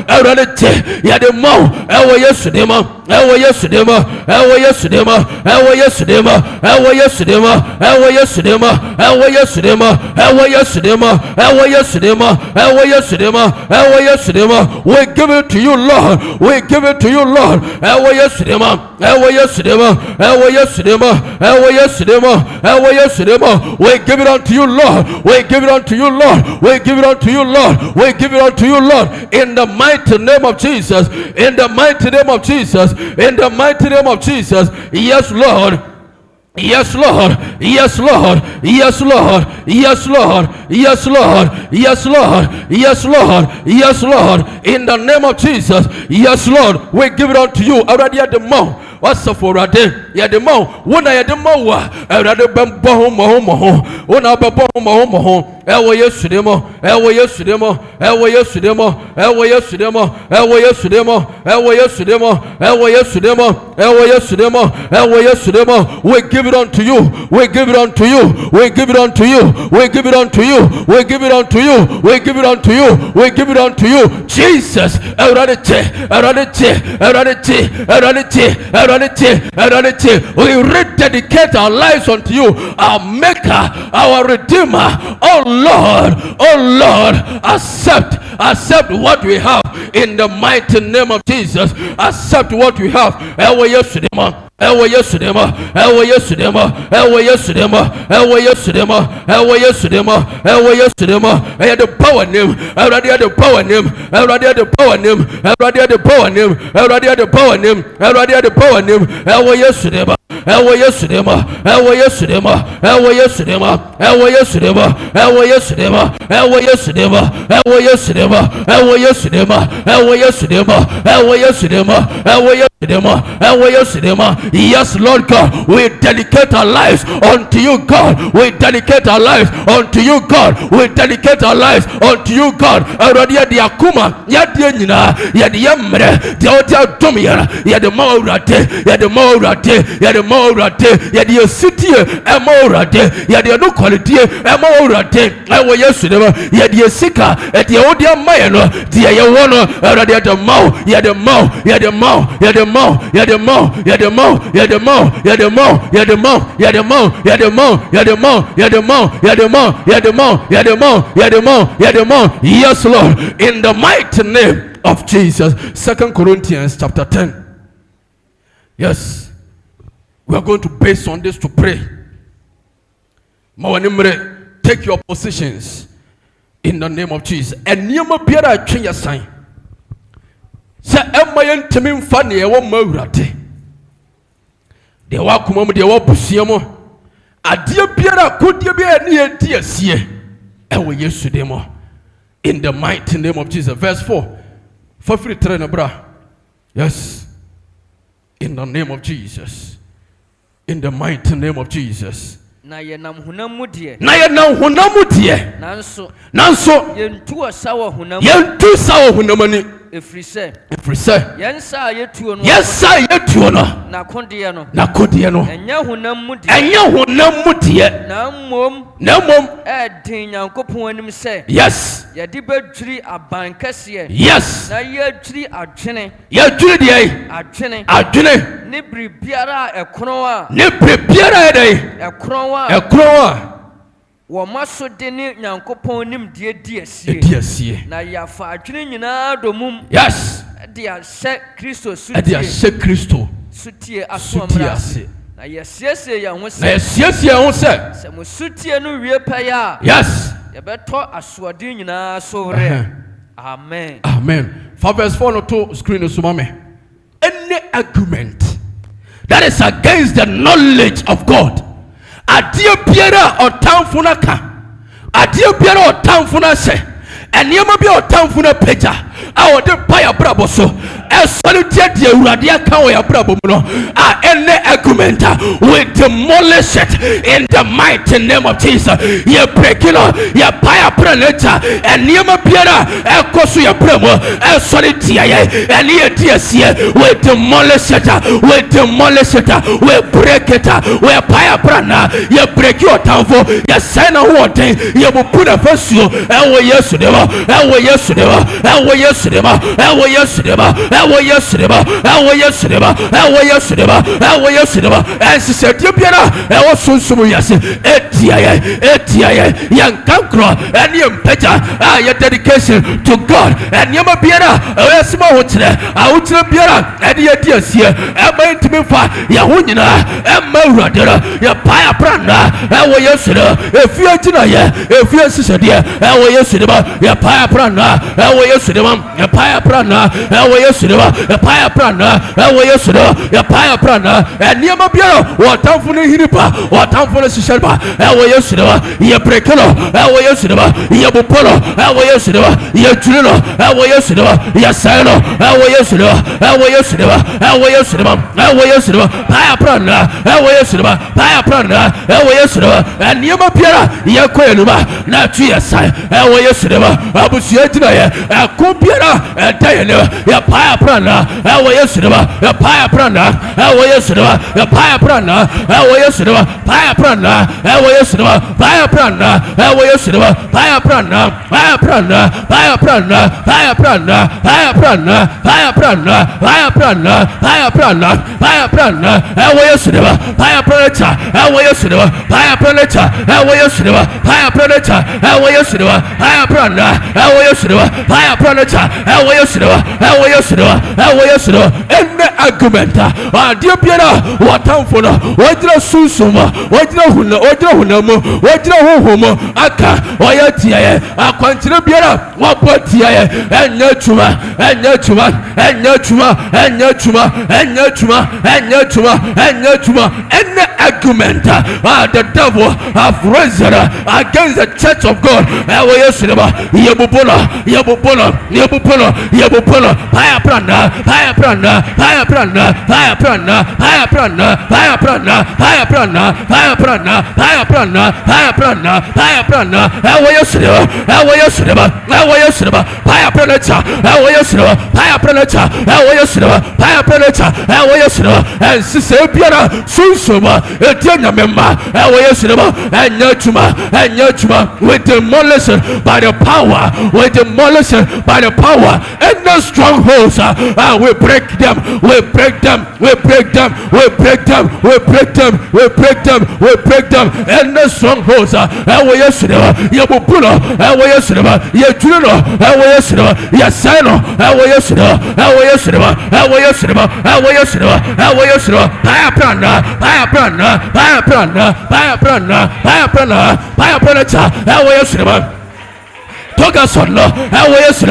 awrade te ye de mawo ewo yeso de ma ewo yeso de ma ewo yeso de ma ewo yeso de ma ewo yeso de ma ewo yeso de ma ewo yeso de ma ewo yeso de ma ewo yeso de ma ewo yeso de ma ewo yeso de ma. We give it to you, Lord. We give it to you, Lord. Ewo yeso de ma ewo yeso de ma ewo yeso de ma ewo yeso de ma ewo yeso de ma. We give it unto you, Lord. We give it unto you, Lord. We give it unto you, Lord. We give it unto you, Lord. In the mighty name of Jesus. In the mighty name of Jesus. In the mighty name of Jesus. Yes, Lord. Yes, Lord. Yes, Lord. Yes, Lord. Yes, Lord. Yes, Lord. Yes, Lord. Yes, Lord. Yes, Lord. In the name of Jesus. Yes, Lord. We give it unto you. Already at the mouth. What's up for a day? Yeah, the mouth. When I had the mouth, I had the bamboo. When I bamboo. Ewo yesu demo, ewo yesu demo, ewo yesu demo, ewo yesu demo, ewo yesu demo, ewo yesu demo, ewo yesu demo, ewo yesu demo, ewo yesu demo. We give it unto you. We give it unto you. We give it unto you. We give it unto you. We give it unto you. We give it unto you. We give it unto you. Jesus, eradicate, eradicate, eradicate, eradicate, eradicate, eradicate. We rededicate our lives unto you, our Maker, our Redeemer. Oh Lord, accept what we have in the mighty name of Jesus. Accept what we have. Ewo yesu dema, ewo yesu dema, ewo yesu dema, ewo yesu dema, ewo yesu dema, ewo yesu dema, ewo yesu dema. The power name, already the power name, already the power name, already the power name, already the power name, already the power name. Ewo yesu dema, ewo yesu dema, ewo yesu dema, ewo yesu dema, ewo yesu dema, ewo yesu dema, ewo yesu dema, ewo yesu dema, ewo yesu dema, ewo yesu dema, ewo yesu dema, ewo yesu dema, ewo yesu dema. Yes, Lord God, we dedicate our lives unto you, God. We dedicate our lives unto you, God. We dedicate our lives unto you, God. Already the akuma, yadi nyina, yadi yamre, the otia domia, yadi maurate, yadi maurate, yadi maurate, yadi city, maurate, yadi no quality, maurate. Ewo yesu dema, yadi sika, eti odia mayeno, dia yewono, already the mau, yadi mau, yadi mau, yadi mau, yadi mau, yadi mau, yadi mau, yadi mau, yadi mau, yadi mau, yadi mau, yadi mau, yadi mau, yadi mau, yadi mau, yadi mau, yadi mau, yadi mau. Yes, Lord, in the mighty name of Jesus. 2 Corinthians chapter 10. Yes, we are going to base on this to pray. Take your positions in the name of Jesus. And Niyama biara change your sign. Say, Emmayen Timim Fanny, a woman. De wa kuma mu de wa busia mu ade biara kodie bia ne enti asie ewo Yesu de mo in the mighty name of Jesus. Verse 4 for free train bra. Yes, in the name of Jesus, in the mighty name of Jesus. Na ye nam honam mu de nanso yentu asawo honam ani efrise yensa yetuo no na kodie no enya honam mu de na mmom edin Nyankopon anim se yes ye de badwiri aban kase yes na ye adwiri adwene ne bribiara ekron Wamaso deni Nyankopon nim die asie na yafa adwene nyina domum yes dia se Kristo sutie asomra na yesiesie ya ho se se mo sutie no wie paya yes ye beto asode nyina sowre amen. For verse 4 to screen sumame any argument that is against the knowledge of God. Adia biara otamfo na ka, adia biara otamfo na se, eniyama bi otamfo na peja a wode pa ya brabo so esole tie de awurade aka wo ya brabo mu no a ene argument we demolish it in the mighty name of Jesus. Ye break it, ye pa ya prenator eniyama biara ekoso ya bramo esole tie ye ene ye tie sie we demolish it, we demolish it, we break it, we pa ya prana ye break your tamfo ye send ho den ye bu put fasuo ewo yesu de ba ewo yesu de ba ewo yesu de ba ewo yesu de ba ewo yesu de ba ewo yesu de ba ewo yesu de ba ewo yesu de ba ensise de biara ewo sunsumu yase etia ye yankankro ene empeta ye dedication to God enema biara ewo sima hotre ahotre biara ene ye di asie ema ntimi fa ye ho nyina ema uradera ye pa prana ewo yesu de efie tina ye efie sise de ewo yesu de ba ye pa prana ewo yesu de ba ye pa prana ewo yesu de ba ye pa prana ewo yesu de ba ye pa prana enema biara watamfo ne hiripa watamfo ne sise ba ewo yesu de ba ye brekelo ewo yesu de ba ye bopolo ewo yesu de ba ye tuno ewo yesu de ba ye saino ewo yesu de ba ewo yesu de ba ewo yesu de ba ewo yesu de ba pa prana ewo yesu de ba pa prana ewo yesu de ba enema biara ye koyenu ba na tu ye sai ewo yesu de ba abusuye tina ye ko biara entaye ne ya pa prana ewo yesu de ba ya pa prana ewo yesu de ba ya pa prana ewo yesu de ba pa prana ewo yesu de ba pa prana ewo yesu de ba pa prana pa prana pa prana pa prana pa prana pa prana pa prana pa prana pa prana ewo yesu de ba pa prana ewo yesu de ba pa prana ewo yesu de ba pa prana ewo yesu de ba pa prana ewo yesu de ba pa prana ewo yesu de ba ewo yesu de ba ewo yesu de ba enne argument adia biara watamfo no wajira sunsuma wajira hunamu wajira hohomo aka oya tiaye akwantire biara wabo tiaye enya chuma enne argument the devil have risen against the church of God ewo yesu de ba yebubola paya prana ewo yesu de ba ewo yesu de ba paya prana ewo yesu de ba paya prana ewo yesu de ba paya prana ewo yesu de ba ensise biara sunsuma etia nyamema ewo yesu de ba enya chuma with demolition by the power and the strongholds we break them and the strongholds ewo yesu de ba ye bupulo ewo yesu de ba ye tuno ewo yesu de ba ye sano ewo yesu de ba ewo yesu de ba ewo yesu de ba ewo yesu de ba ewo yesu de ba paya prana cha ewo yesu de ba toga sonno ewo yesu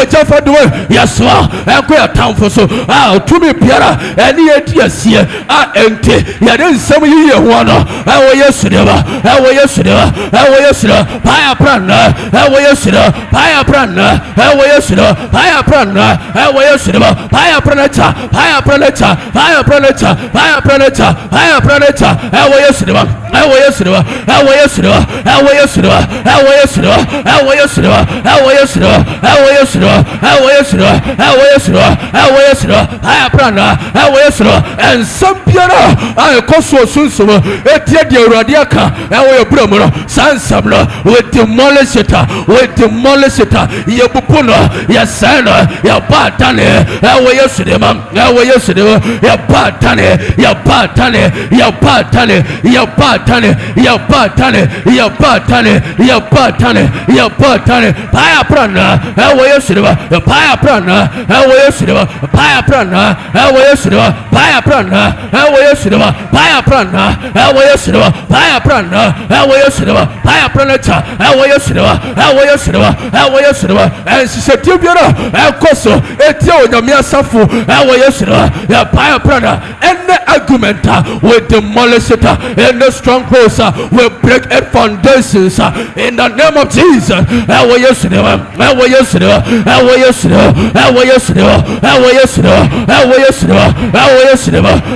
ocha fodume yaswa eko ya tamfo so tumi biara eni edi asie ente ya den nsam yiye ho no ewo yesu de ba paya prana ewo yesu de paya prana ewo yesu de paya prana ewo yesu de ba paya prana cha ewo yesu de ba and some piara I koso sunsumo etie de awurade aka ewo ye bro mu no sansam no we demolish it ye bupu no ye sana ye batane ewo yesu de mam ewo yesu de ye batane Paya Prana, Away Silva, Paya Prana, Away Silva, Paya Prana, Away Silva, Paya Prana, Away Silva, Paya Prana, Away Silva, Paya Prana, Away Silva, Paya Prana, Away Silva, Away Silva, Away Silva, and Sitibura, Alcoso, Etio, the Miasafu, Away Silva, Paya Prana, and the argument will demolish it, and the strongholds will break its foundations in the name of Jesus. Away Silva, Away Silva, Away Silva, Away Silva, Away Silva, Away Silva, Away Silva,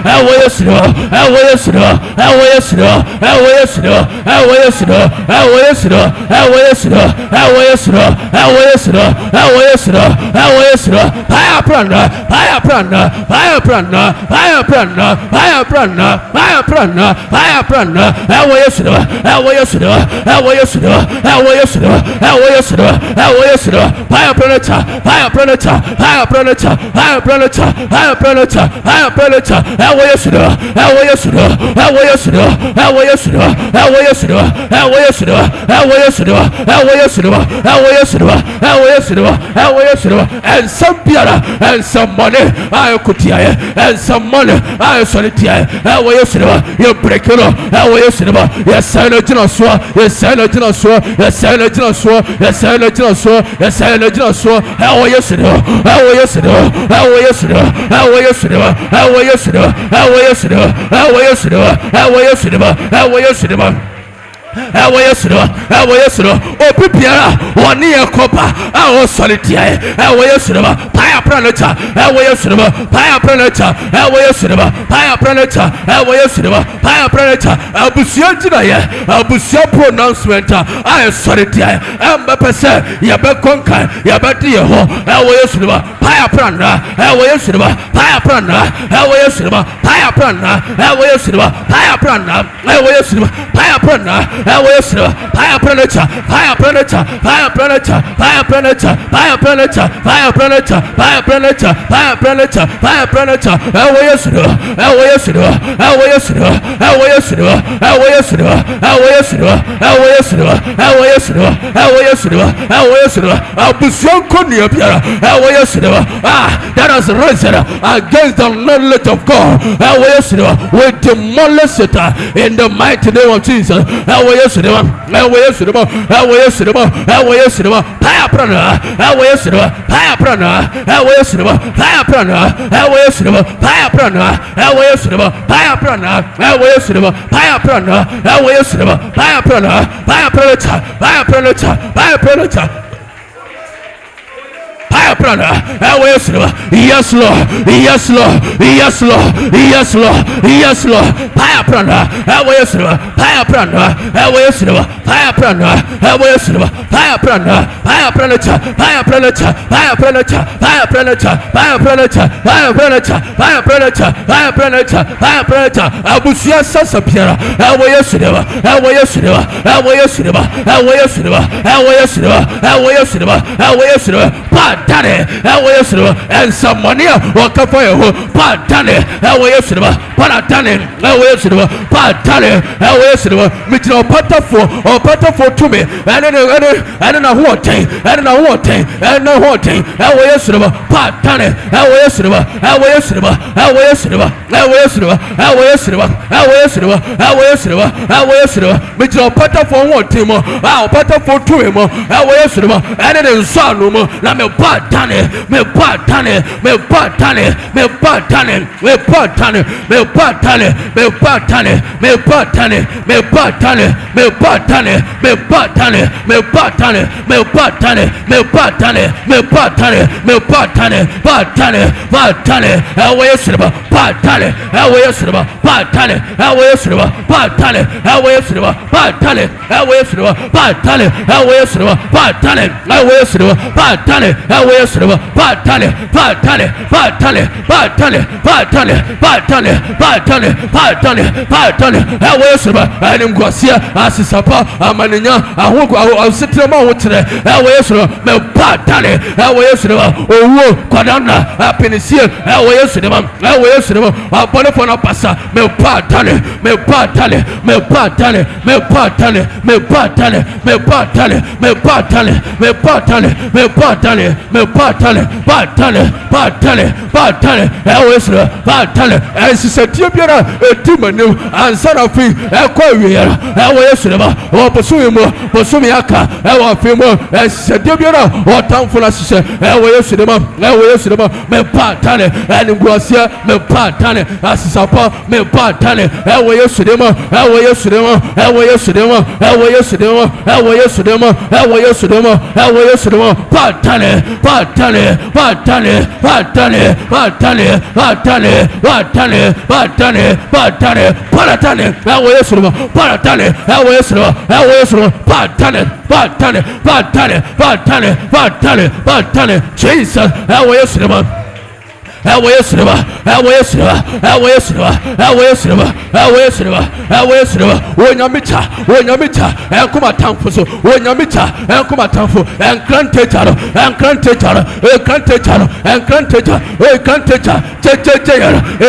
Away Silva, Away Silva, Away Silva, Away Silva, Away Silva, Away Silva, Away Silva, Away Silva, Away Silva, Away Silva, Away Silva, Paya Prana, Paya Prana, Paya Prana, Paya Prana, Paya Prana, Paya Prana, Paya Prana, Away Silva, Away Silva, Away Silva, Away Silva, Away Silva, Away Silva, Paya Prana, Paya Prana, Paya Prana, Paya Prana, Paya Prana, Paya Prana, Away Silva, Away Silva, Away Silva, Away Silva, Away Silva, Away Silva, Away Silva, Away Silva, Away Silva, Away Silva, Away Silva, and some piara, and some money, I could hear, and some money, I solitaire, Away Silva, you break it up, Away Silva, yes, silent in a sword, yes, silent in a sword, yes, silent in a sword, yes, silent in a sword, yes, silent in a sword, Away Silva, Away Silva, Away Silva, Away Silva, Away Silva, Away Silva, Away Silva, Away Silva, Away Silva. Away Silva, Away Silva, O Pipiara, 1 year copper, our solitaire, Away Silva, Paya Planeta, Away Silva, Paya Planeta, Away Silva, Paya Planeta, Away Silva, Paya Planeta, Abusia Jinaya, Abusia pronouncement, I am solitaire, Ambapasa, Yabakonka, Yabatia, Away Silva, Paya Plana, Away Silva, Paya Plana, Away Silva, Paya Plana, Away Silva, Paya Plana, Away Silva, Paya Plana. Away Silva, Paya Planeta, Paya Planeta, Paya Planeta, Paya Planeta, Paya Planeta, Paya Planeta, Paya Planeta, Paya Planeta, Paya Planeta, Away Silva, Away Silva, Away Silva, Away Silva, Away Silva, Away Silva, Away Silva, Away Silva, Away Silva, Away Silva, Abusion Konya Piara, Away Silva, that has risen against the knowledge of God, Away Silva, we demolish it in the mighty name of Jesus. Away Silva, Away Silva, Away Silva, Away Silva, Paya Prana, Away Silva, Paya Prana, Away Silva, Paya Prana, Away Silva, Paya Prana, Away Silva, Paya Prana, Away Silva, Paya Prana, Away Silva, Paya Prana, Paya Prana, Paya Prana, Paya Prana. Away Silva, yes Lord, yes Lord, yes Lord, yes Lord, yes Lord, Paya Prana, Away Silva, Paya Prana, Away Silva, Paya Prana, Away Silva, Paya Prana, Paya Prana, Paya Prana, Paya Prana, Paya Prana, Paya Prana, Paya Prana, Paya Prana, Paya Prana, Paya Prana, Abusia Sasapiera, Away Silva, Away Silva, Away Silva, Away Silva, Away Silva, Away Silva, Away Silva, Padane, Away Silva, and some money or Capoe, Padane, Away Silva, Padane, Away Silva, Padane, Away Silva, Mitchell Patafo, or Patafo to me, and then a wanting, and a wanting, and a wanting, Away Silva, Padane, Away Silva, Away Silva, Away Silva, Away Silva, Away Silva, Away Silva, Away Silva, Away Silva, Mitchell Patafo wanting more, our Patafo to him, Away Silva, and then Sanumo, Lame Padane, me Padane, me Padane, me Padane, me Padane, me Padane, me Padane, me Padane, me Padane, me Padane, me Padane, me Padane, me Padane, me Padane, me Padane, me Padane, Padane, Padane, Away Silva, Padane, Away Silva, Padane, Away Silva, Padane, Away Silva, Padane, Away Silva, Padane, Away Silva, Padane, Away Silva, Padane, Awayasreba, Batale, Batale, Batale, Batale, Batale, Batale, Batale, Batale, Batale, Awayasreba, and Mguasia, Asisapa, Amaninya, I'll sit to my water, Awayasreba, Batale, Awayasreba, Oh, Quadana, Apinicia, Awayasreba, Awayasreba, Abonafona Passa, Batale, Batale, Batale, Batale, Batale, Batale, Batale, Batale, Batale, Batale, Elwesra, Batale, and Sisatiana, a Timanu, and Sarafi, Aquaria, Elwesra, or Posumiaka, Elwafimo, and Satiana, or Tamfulas, Elwesra, Batale, and Guasia, Batale, Asisapa, Batale, Elwesra, Elwesra, Elwesra, Elwesra, Elwesra, Elwesra, Elwesra, Batale, Batale, Batale, Batale, Batale, Batale, Batale, Batale, Batale, Paratale, Elwesra, Paratale, Elwesra, Elwesra, Batale, Batale, Batale, Batale, Batale, Batale, Jesus, Elwesra. Awayasreba, Awayasreba, Awayasreba, Awayasreba, Awayasreba, Awayasreba, Wonyamita, and Kuma Tamfuso, Wonyamita, and Kuma Tamfu, and Crantator, and Crantator, and Crantator, and Crantator, and Crantator,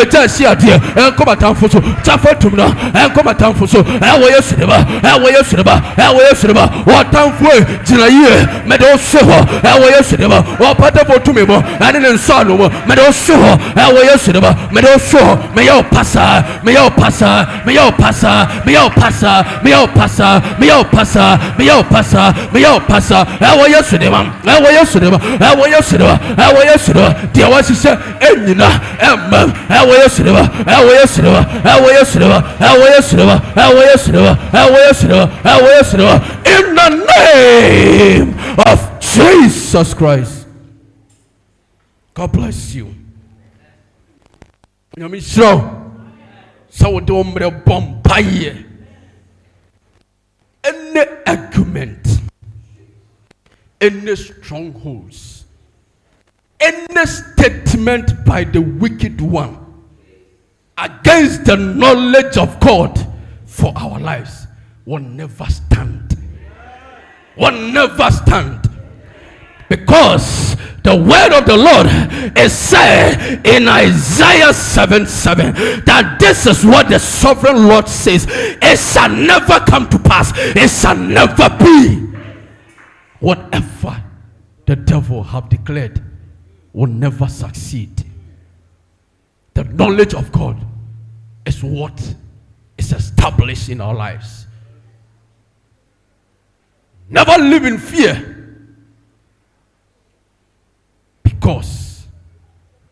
Jasia, and Kuma Tamfuso, Tafatumna, and Kuma Tamfuso, Awayasreba, Awayasreba, Awayasreba, what Tamfu, Jinaye, Meadow Soho, Awayasreba, or Patabo Tumimo, and in Salomo, Meadow Soho, Awayasreba, Meadow Soho, Mayo Passa, Mayo Passa, Mayo Passa, Mayo Passa, Mayo Passa, Mayo Passa, Mayo Passa, Mayo Passa, Awayasreba, Awayasreba, Awayasreba, Awayasreba, dear was his Enina, Awayasreba, Awayasreba, Awayasreba, Awayasreba, Awayasreba, Awayasreba, Awayasreba, in the name of Jesus Christ. God bless you. Nyame hyira sɛ wode wo mmerɛ bɔ mpaeɛ any argument, any strongholds, any statement by the wicked one against the knowledge of God for our lives will never stand. Will never stand. Because the word of the Lord is said in Isaiah 7:7 that this is what the sovereign Lord says. It shall never come to pass. It shall never be. Whatever the devil have declared will never succeed. The knowledge of God is what is established in our lives. Never live in fear. Because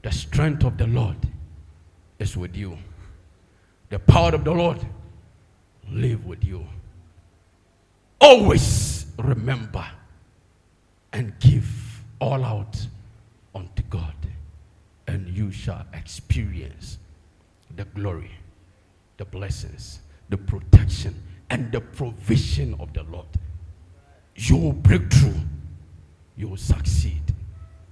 the strength of the Lord is with you. The power of the Lord live with you. Always remember and give all out unto God, and you shall experience the glory, the blessings, the protection, and the provision of the Lord. You will break through. You will succeed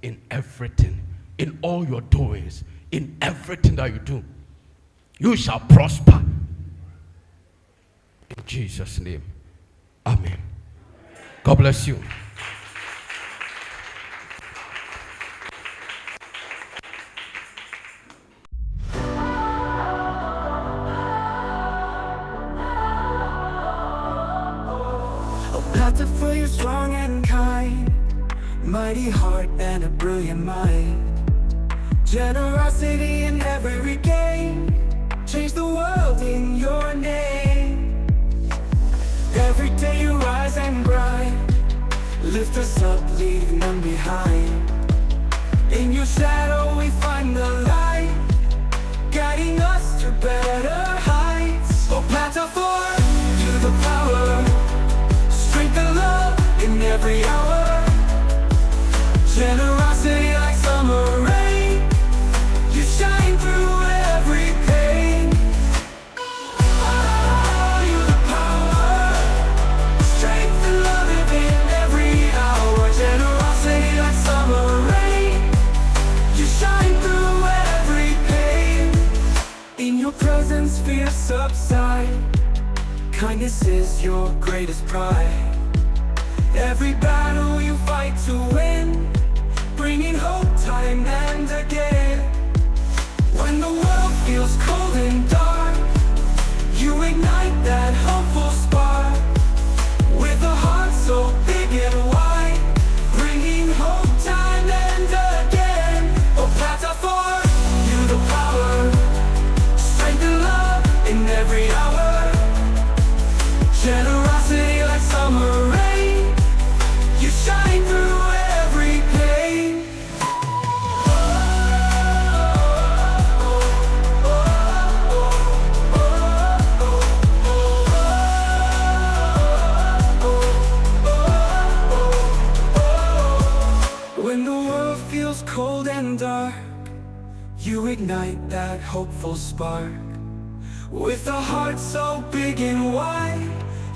in everything, in all your doings, in everything that you do. You shall prosper. In Jesus' name. Amen. God bless you. For you strong and kind, mighty heart and a brilliant mind, generosity in every gain, change the world in your name. Every day you rise and grind, lift us up, leave none behind. In your shadow we find the light, guiding us to better heights. Oh, platform to the power, strength and love in every hour, generosity like summer rain, you shine through every pain. Oh, you're the power, strength and love in every hour, generosity like summer once fear subside. Kindness is your greatest pride. Every battle you fight to win, bringing hope time and again. When the world feels cold and dark, you ignite that hopeful spark. With a heart so big and wide, bringing hope time and again. Oh, Pata for you the power, strength and love in every hour. Generosity like summer rain, you shine through every pain. When the world feels cold and dark, you ignite that hopeful spark. With a heart so big and wide,